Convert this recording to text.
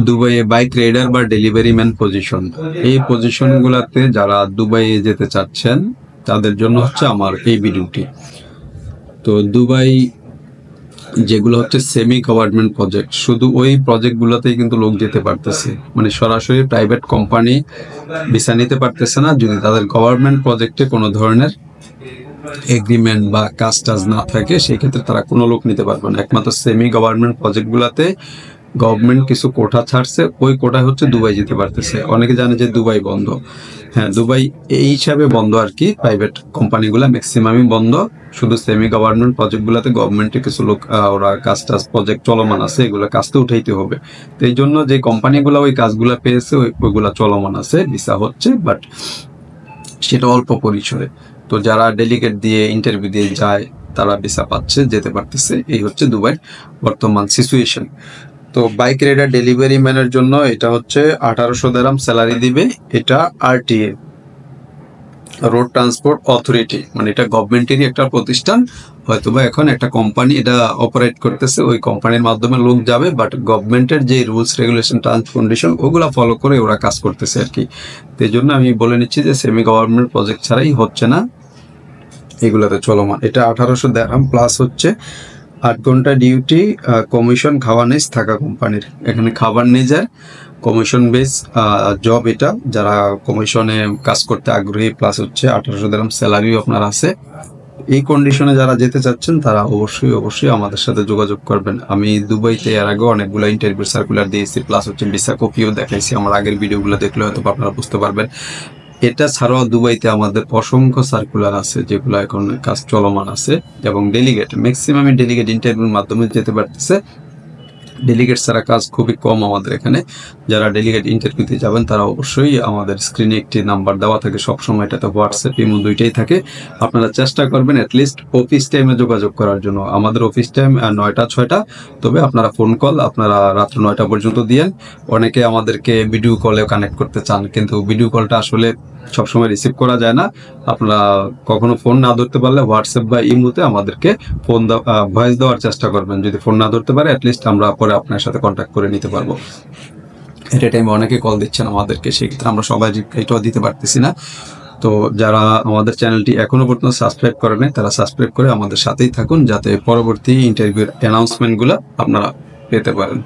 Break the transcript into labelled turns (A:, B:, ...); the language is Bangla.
A: দুবাইয়ে বাইক রাইডার বা ডেলিভারি ম্যান পজিশন, এই পজিশনগুলোতে যারা দুবাইয়ে যেতে চাচ্ছেন তাদের জন্য হচ্ছে আমার এই ভিডিওটি। তো দুবাই যেগুলো হচ্ছে সেমি গভর্নমেন্ট প্রজেক্ট, শুধু ওই প্রজেক্টগুলোতেই কিন্তু লোক যেতে পারতেছে, মানে সরাসরি প্রাইভেট কোম্পানি ভিসা নিতে পারতেছে না যদি তাদের গভর্নমেন্ট প্রজেক্টে কোনো ধরনের এগ্রিমেন্ট বা কাজ টাজ না থাকে, সেই ক্ষেত্রে তারা কোনো লোক নিতে পারবে না। একমাত্র সেমি গভর্নমেন্ট প্রজেক্টগুলোতে গভর্নমেন্ট কিছু কোটা ছাড়ছে, ওই কোটায় হচ্ছে দুবাই যেতে পারতেছে। অনেকে জানে যে দুবাই বন্ধ, হ্যাঁ দুবাই এই হিসাবে বন্ধ আর কি, প্রাইভেট কোম্পানিগুলো ম্যাক্সিমামই বন্ধ। শুধু সেমি গভর্নমেন্ট প্রজেক্টগুলোতে গভর্নমেন্টের কিছু লোক ওরা কাজ টাজ প্রজেক্ট চলমান আছে, এগুলো কাজতে উঠাইতে হবে। তো এই জন্য যে কোম্পানিগুলো ওই কাজগুলো পেয়েছে ওইগুলা চলমান আছে, ভিসা হচ্ছে, বাট সেটা অল্প পরিসরে। তো যারা ডেলিগেট দিয়ে ইন্টারভিউ দিয়ে যায় তারা ভিসা পাচ্ছে, যেতে পারতেছে। এই হচ্ছে দুবাইয়ের বর্তমান সিচুয়েশন। তো বাইক রাইডার ডেলিভারি ম্যানের জন্য এটা হচ্ছে 1800 দিরহাম স্যালারি দিবে। এটা আরটিএ, রোড ট্রান্সপোর্ট অথরিটি, মানে এটা গভর্নমেন্টেরই একটা প্রতিষ্ঠান। হয়তোবা এখন একটা কোম্পানি এটা অপারেট করতেছে, ওই কোম্পানির মাধ্যমে লোক যাবে, বাট গভর্নমেন্টের যে রুলস রেগুলেশন টার্মস কন্ডিশন ওগুলা ফলো করে ওরা কাজ করতেছে আর কি। তো এই জন্য আমি বলে নিচ্ছি যে সেমি গভর্নমেন্ট প্রজেক্ট ছাড়াই হচ্ছে না, এগুলাতে চলমান। এটা 1800 দিরহাম প্লাস হচ্ছে 8 ঘন্টা ডিউটি, কমিশন খাওয়া নেই থাকা কোম্পানির, এখানে খাবার নিয়ে যায়, কমিশন বেস জব এটা। যারা কমিশনে কাজ করতে আগ্রহী, প্লাস হচ্ছে 1800 দিরহাম স্যালারিও আপনার আছে। এই কন্ডিশনে যারা যেতে চাচ্ছেন তারা অবশ্যই আমাদের সাথে যোগাযোগ করবেন। আমি দুবাইতে এর আগে অনেকগুলো ইন্টারভিউ সার্কুলার দিয়েছি, প্লাস হচ্ছে ভিসা কপিও দেখাইছি। আমার আগের ভিডিওগুলো দেখলে হয়তো আপনারা বুঝতে পারবেন। এটা ছাড়াও দুবাইতে আমাদের অসংখ্য সার্কুলার আছে যেগুলো এখন কাজ চলমান আছে, এবং ডেলিগেট ম্যাক্সিমামই ডেলিগেট ইন্টারভিউর মাধ্যমে যেতে পারতেছে। ডেলিগেট ছাড়া কাজ খুবই কম আমাদের এখানে। যারা ডেলিগেট ইন্টারভিউতে যাবেন তারা অবশ্যই আমাদের স্ক্রিনে একটি নাম্বার দেওয়া থাকে সবসময়, এটাতে হোয়াটসঅ্যাপ ইমো দুইটাই থাকে। আপনারা চেষ্টা করবেন অ্যাটলিস্ট অফিস টাইমে যোগাযোগ করার জন্য। আমাদের অফিস টাইম 9টা 6টা, তবে আপনারা ফোন কল আপনারা রাত্র 9টা পর্যন্ত দিয়েন। অনেকে আমাদেরকে ভিডিও কলেও কানেক্ট করতে চান, কিন্তু ভিডিও কলটা আসলে সবসময় রিসিভ করা যায় না। আপনারা কখনো ফোন না ধরতে পারলে হোয়াটসঅ্যাপ বা ইমোতে আমাদেরকে ফোন ভয়েস দেওয়ার চেষ্টা করবেন। যদি ফোন না ধরতে পারে অ্যাটলিস্ট আমরা পরে আপনার সাথে কন্ট্যাক্ট করে নিতে পারবো। এট এ টাইমে অনেকে কল দিচ্ছেন আমাদেরকে, সেক্ষেত্রে আমরা সবাই এটাও দিতে পারতেছি না। তো যারা আমাদের চ্যানেলটি এখনো পর্যন্ত সাবস্ক্রাইব করেন তারা সাবস্ক্রাইব করে আমাদের সাথেই থাকুন, যাতে পরবর্তী ইন্টারভিউর অ্যানাউন্সমেন্টগুলো আপনারা পেতে পারেন।